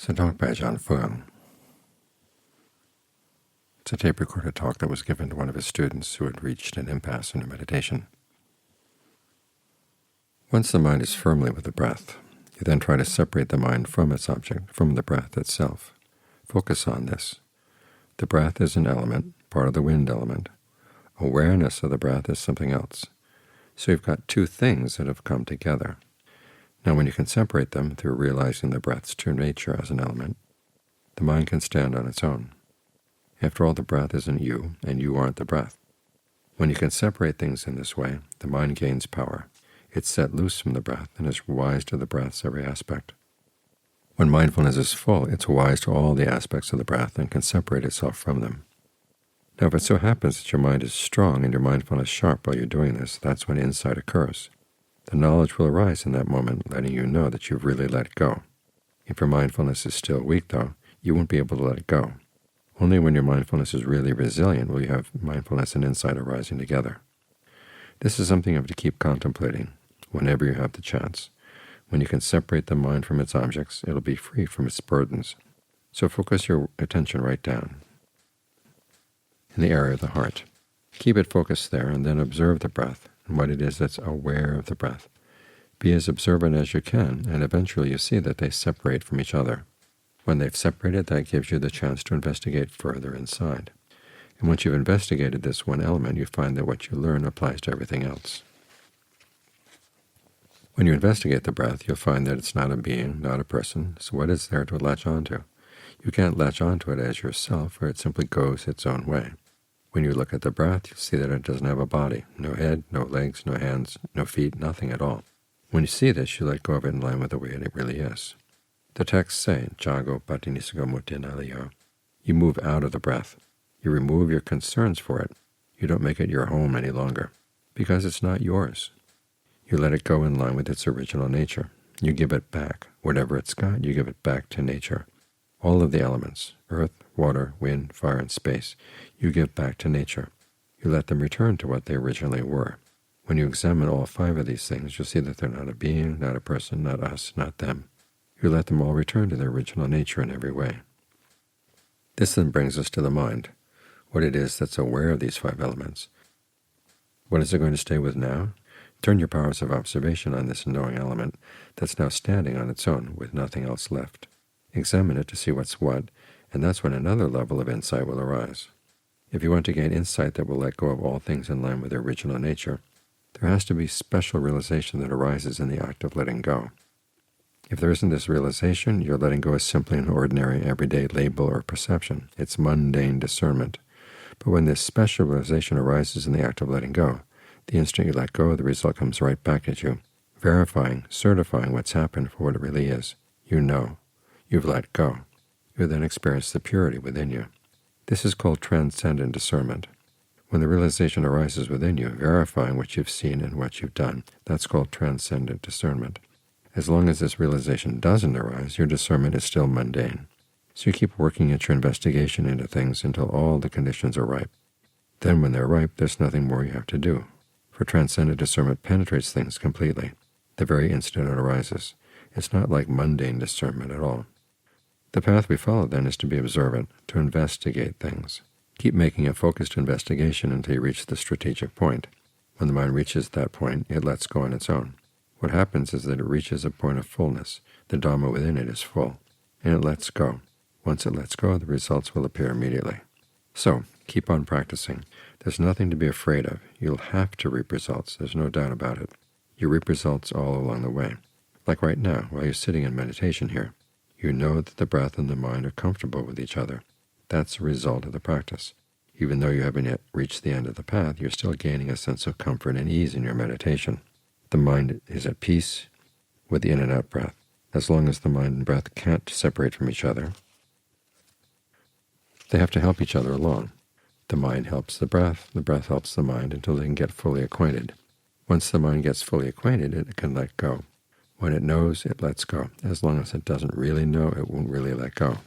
It's a talk by Ajaan Fuang. It's a tape-recorded talk that was given to one of his students who had reached an impasse in their meditation. Once the mind is firmly with the breath, you then try to separate the mind from its object, from the breath itself. Focus on this. The breath is an element, part of the wind element. Awareness of the breath is something else. So you've got two things that have come together. Now when you can separate them through realizing the breath's true nature as an element, the mind can stand on its own. After all, the breath isn't you, and you aren't the breath. When you can separate things in this way, the mind gains power. It's set loose from the breath and is wise to the breath's every aspect. When mindfulness is full, it's wise to all the aspects of the breath and can separate itself from them. Now if it so happens that your mind is strong and your mindfulness sharp while you're doing this, that's when insight occurs. The knowledge will arise in that moment, letting you know that you've really let go. If your mindfulness is still weak, though, you won't be able to let it go. Only when your mindfulness is really resilient will you have mindfulness and insight arising together. This is something you have to keep contemplating whenever you have the chance. When you can separate the mind from its objects, it will be free from its burdens. So focus your attention right down in the area of the heart. Keep it focused there, and then observe the breath and what it is that's aware of the breath. Be as observant as you can, and eventually you see that they separate from each other. When they've separated, that gives you the chance to investigate further inside. And once you've investigated this one element, you find that what you learn applies to everything else. When you investigate the breath, you'll find that it's not a being, not a person, so what is there to latch onto? You can't latch onto it as yourself, or it simply goes its own way. When you look at the breath, you see that it doesn't have a body, no head, no legs, no hands, no feet, nothing at all. When you see this, you let go of it in line with the way it really is. The texts say, Jago patinisago mutinaliyo. You move out of the breath. You remove your concerns for it. You don't make it your home any longer, because it's not yours. You let it go in line with its original nature. You give it back. Whatever it's got, you give it back to nature. All of the elements, earth, water, wind, fire, and space, you give back to nature. You let them return to what they originally were. When you examine all five of these things, you'll see that they're not a being, not a person, not us, not them. You let them all return to their original nature in every way. This then brings us to the mind, what it is that's aware of these five elements. What is it going to stay with now? Turn your powers of observation on this knowing element that's now standing on its own with nothing else left. Examine it to see what's what, and that's when another level of insight will arise. If you want to gain insight that will let go of all things in line with their original nature, there has to be special realization that arises in the act of letting go. If there isn't this realization, your letting go is simply an ordinary, everyday label or perception. It's mundane discernment. But when this special realization arises in the act of letting go, the instant you let go, the result comes right back at you, verifying, certifying what's happened for what it really is. You know. You've let go. You then experience the purity within you. This is called transcendent discernment. When the realization arises within you, verifying what you've seen and what you've done, that's called transcendent discernment. As long as this realization doesn't arise, your discernment is still mundane. So you keep working at your investigation into things until all the conditions are ripe. Then when they're ripe, there's nothing more you have to do, for transcendent discernment penetrates things completely, the very instant it arises. It's not like mundane discernment at all. The path we follow, then, is to be observant, to investigate things. Keep making a focused investigation until you reach the strategic point. When the mind reaches that point, it lets go on its own. What happens is that it reaches a point of fullness. The Dhamma within it is full, and it lets go. Once it lets go, the results will appear immediately. So, keep on practicing. There's nothing to be afraid of. You'll have to reap results. There's no doubt about it. You reap results all along the way. Like right now, while you're sitting in meditation here, you know that the breath and the mind are comfortable with each other. That's the result of the practice. Even though you haven't yet reached the end of the path, you're still gaining a sense of comfort and ease in your meditation. The mind is at peace with the in and out breath. As long as the mind and breath can't separate from each other, they have to help each other along. The mind helps the breath helps the mind until they can get fully acquainted. Once the mind gets fully acquainted, it can let go. When it knows, it lets go. As long as it doesn't really know, it won't really let go.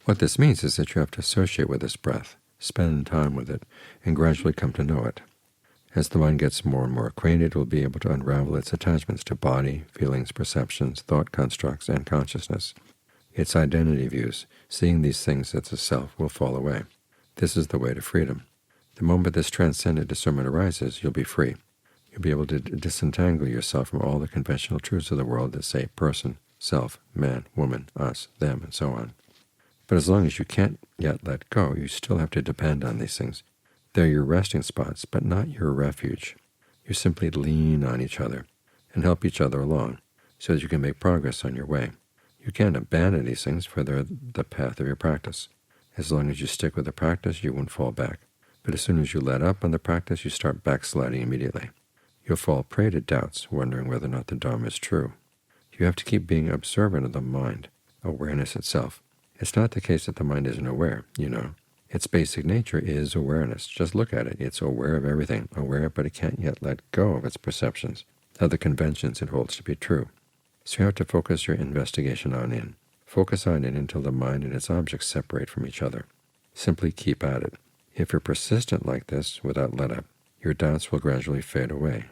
What this means is that you have to associate with this breath, spend time with it, and gradually come to know it. As the mind gets more and more acquainted, it will be able to unravel its attachments to body, feelings, perceptions, thought constructs, and consciousness. Its identity views, seeing these things as a self, will fall away. This is the way to freedom. The moment this transcendent discernment arises, you'll be free. You'll be able to disentangle yourself from all the conventional truths of the world that say person, self, man, woman, us, them, and so on. But as long as you can't yet let go, you still have to depend on these things. They're your resting spots, but not your refuge. You simply lean on each other and help each other along so that you can make progress on your way. You can't abandon these things, for they're the path of your practice. As long as you stick with the practice, you won't fall back. But as soon as you let up on the practice, you start backsliding immediately. You'll fall prey to doubts, wondering whether or not the Dhamma is true. You have to keep being observant of the mind, awareness itself. It's not the case that the mind isn't aware, Its basic nature is awareness. Just look at it. It's aware of everything, aware, but it can't yet let go of its perceptions, of the conventions it holds to be true. So you have to focus your investigation on in. Focus on it until the mind and its objects separate from each other. Simply keep at it. If you're persistent like this without let-up, your doubts will gradually fade away,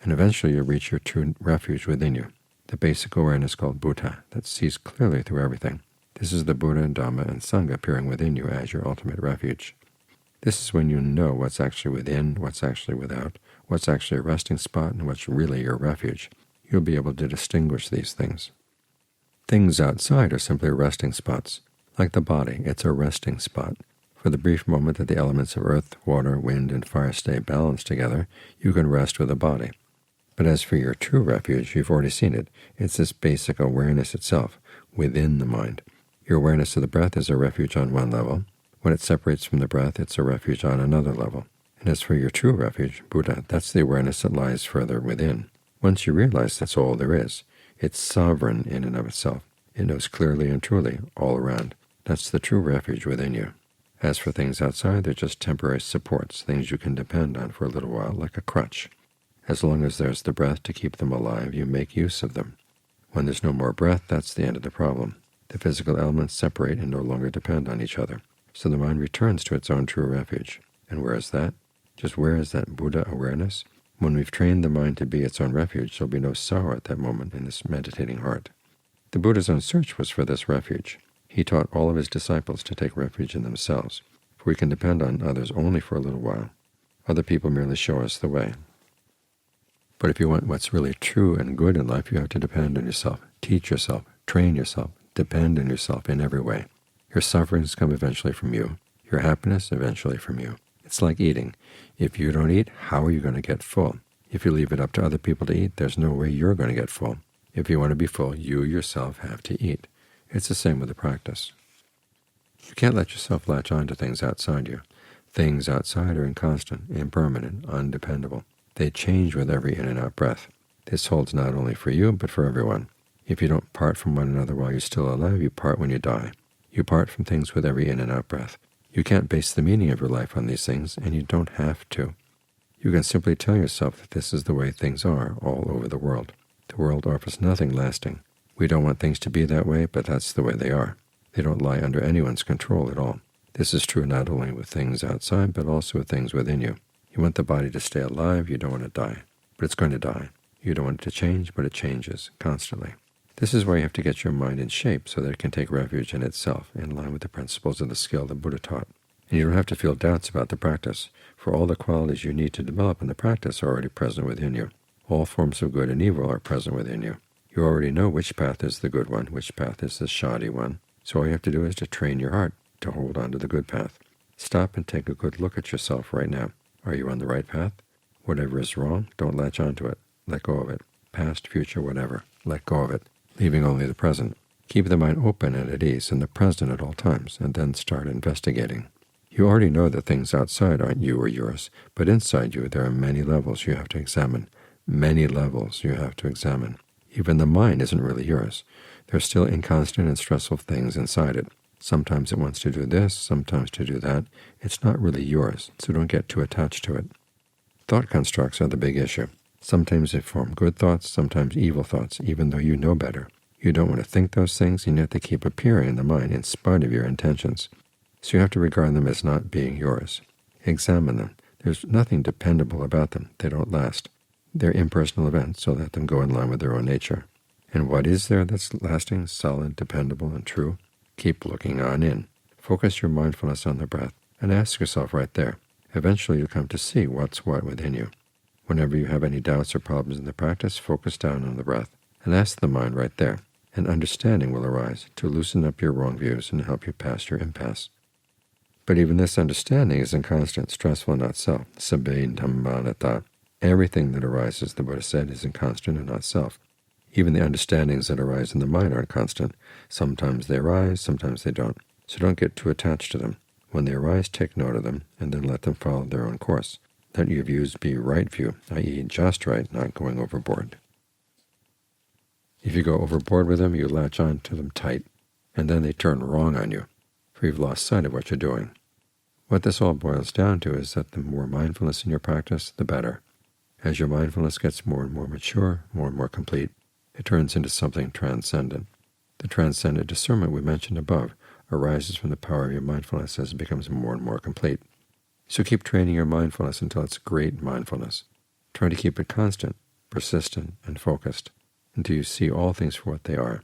and eventually you'll reach your true refuge within you, the basic awareness called Buddha that sees clearly through everything. This is the Buddha and Dhamma and Sangha appearing within you as your ultimate refuge. This is when you know what's actually within, what's actually without, what's actually a resting spot, and what's really your refuge. You'll be able to distinguish these things. Things outside are simply resting spots. Like the body, it's a resting spot. For the brief moment that the elements of earth, water, wind, and fire stay balanced together, you can rest with the body. But as for your true refuge, you've already seen it. It's this basic awareness itself, within the mind. Your awareness of the breath is a refuge on one level. When it separates from the breath, it's a refuge on another level. And as for your true refuge, Buddha, that's the awareness that lies further within. Once you realize that's all there is, it's sovereign in and of itself. It knows clearly and truly all around. That's the true refuge within you. As for things outside, they're just temporary supports, things you can depend on for a little while, like a crutch. As long as there's the breath to keep them alive, you make use of them. When there's no more breath, that's the end of the problem. The physical elements separate and no longer depend on each other. So the mind returns to its own true refuge. And where is that? Just where is that Buddha awareness? When we've trained the mind to be its own refuge, there'll be no sorrow at that moment in this meditating heart. The Buddha's own search was for this refuge. He taught all of his disciples to take refuge in themselves, for we can depend on others only for a little while. Other people merely show us the way. But if you want what's really true and good in life, you have to depend on yourself, teach yourself, train yourself, depend on yourself in every way. Your sufferings come eventually from you, your happiness eventually from you. It's like eating. If you don't eat, how are you going to get full? If you leave it up to other people to eat, there's no way you're going to get full. If you want to be full, you yourself have to eat. It's the same with the practice. You can't let yourself latch on to things outside you. Things outside are inconstant, impermanent, undependable. They change with every in and out breath. This holds not only for you, but for everyone. If you don't part from one another while you're still alive, you part when you die. You part from things with every in and out breath. You can't base the meaning of your life on these things, and you don't have to. You can simply tell yourself that this is the way things are all over the world. The world offers nothing lasting. We don't want things to be that way, but that's the way they are. They don't lie under anyone's control at all. This is true not only with things outside, but also with things within you. You want the body to stay alive, you don't want it to die, but it's going to die. You don't want it to change, but it changes constantly. This is where you have to get your mind in shape so that it can take refuge in itself, in line with the principles of the skill that Buddha taught. And you don't have to feel doubts about the practice, for all the qualities you need to develop in the practice are already present within you. All forms of good and evil are present within you. You already know which path is the good one, which path is the shoddy one. So all you have to do is to train your heart to hold on to the good path. Stop and take a good look at yourself right now. Are you on the right path? Whatever is wrong, don't latch onto it. Let go of it. Past, future, whatever. Let go of it, leaving only the present. Keep the mind open and at ease in the present at all times, and then start investigating. You already know that things outside aren't you or yours, but inside you there are many levels you have to examine. Many levels you have to examine. Even the mind isn't really yours. There are still inconstant and stressful things inside it. Sometimes it wants to do this, sometimes to do that. It's not really yours, so don't get too attached to it. Thought constructs are the big issue. Sometimes they form good thoughts, sometimes evil thoughts, even though you know better. You don't want to think those things, and yet they keep appearing in the mind in spite of your intentions. So you have to regard them as not being yours. Examine them. There's nothing dependable about them. They don't last. They're impersonal events, so let them go in line with their own nature. And what is there that's lasting, solid, dependable, and true? Keep looking on in. Focus your mindfulness on the breath, and ask yourself right there. Eventually you'll come to see what's what within you. Whenever you have any doubts or problems in the practice, focus down on the breath, and ask the mind right there. And understanding will arise to loosen up your wrong views and help you pass your impasse. But even this understanding is inconstant, stressful, and not self. Sabbe Dhamma. Everything that arises, the Buddha said, is inconstant and not self. Even the understandings that arise in the mind aren't constant. Sometimes they arise, sometimes they don't. So don't get too attached to them. When they arise, take note of them, and then let them follow their own course. Let your views be right view, i.e. just right, not going overboard. If you go overboard with them, you latch on to them tight, and then they turn wrong on you, for you've lost sight of what you're doing. What this all boils down to is that the more mindfulness in your practice, the better. As your mindfulness gets more and more mature, more and more complete, it turns into something transcendent. The transcendent discernment we mentioned above arises from the power of your mindfulness as it becomes more and more complete. So keep training your mindfulness until it's great mindfulness. Try to keep it constant, persistent, and focused until you see all things for what they are.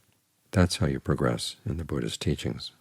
That's how you progress in the Buddha's teachings.